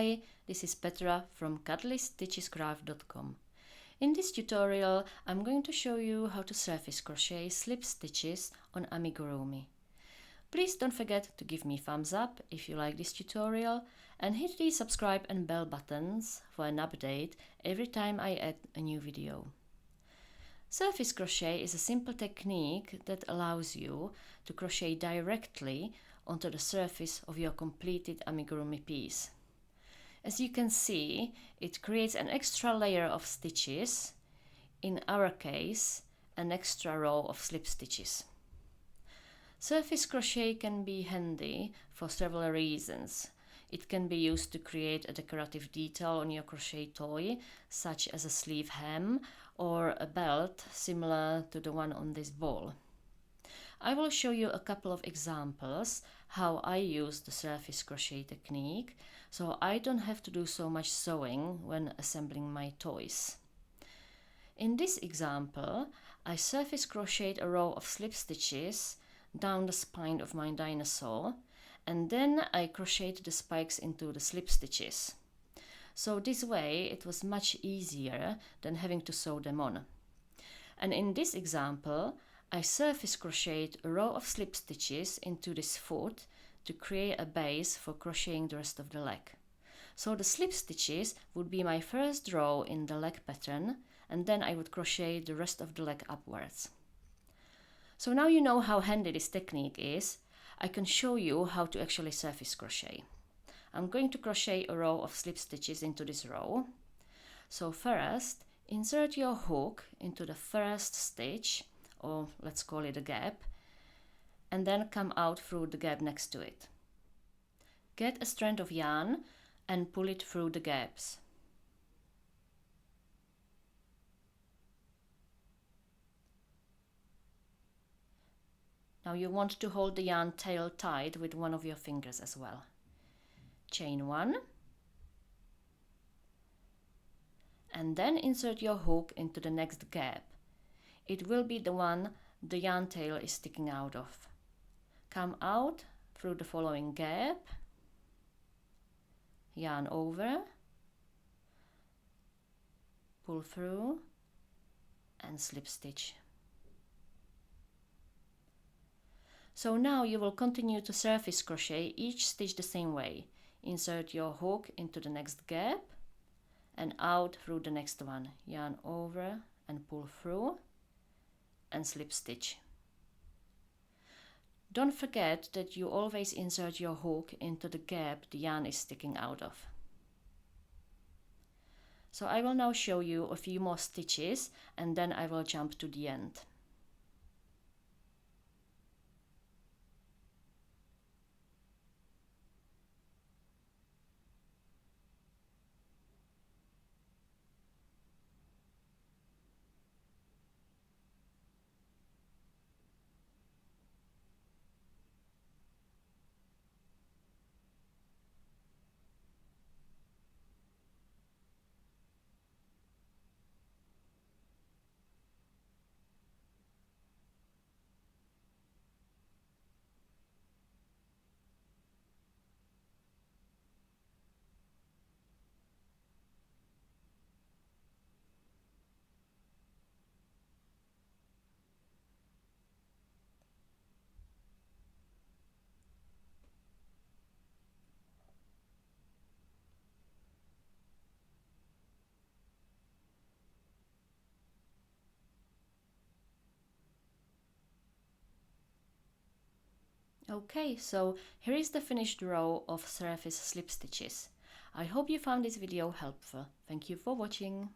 Hi, this is Petra from cuddlystitchescraft.com. In this tutorial, I'm going to show you how to surface crochet slip stitches on Amigurumi. Please don't forget to give me thumbs up if you like this tutorial and hit the subscribe and bell buttons for an update every time I add a new video. Surface crochet is a simple technique that allows you to crochet directly onto the surface of your completed amigurumi piece. As you can see, it creates an extra layer of stitches, in our case, an extra row of slip stitches. Surface crochet can be handy for several reasons. It can be used to create a decorative detail on your crochet toy, such as a sleeve hem or a belt similar to the one on this ball. I will show you a couple of examples how I use the surface crochet technique, so I don't have to do so much sewing when assembling my toys. In this example, I surface crocheted a row of slip stitches down the spine of my dinosaur, and then I crocheted the spikes into the slip stitches. So this way it was much easier than having to sew them on. And in this example, I surface crocheted a row of slip stitches into this foot to create a base for crocheting the rest of the leg. So the slip stitches would be my first row in the leg pattern, and then I would crochet the rest of the leg upwards. So now you know how handy this technique is. I can show you how to actually surface crochet. I'm going to crochet a row of slip stitches into this row. So first, insert your hook into the first stitch, or let's call it a gap, and then come out through the gap next to it. Get a strand of yarn and pull it through the gaps. Now you want to hold the yarn tail tight with one of your fingers as well. Chain one, and then insert your hook into the next gap. It will be the one the yarn tail is sticking out of. Come out through the following gap, yarn over, pull through and slip stitch. So now you will continue to surface crochet each stitch the same way. Insert your hook into the next gap and out through the next one. Yarn over and pull through and slip stitch. Don't forget that you always insert your hook into the gap the yarn is sticking out of. So I will now show you a few more stitches and then I will jump to the end. Okay, so here is the finished row of surface slip stitches. I hope you found this video helpful. Thank you for watching.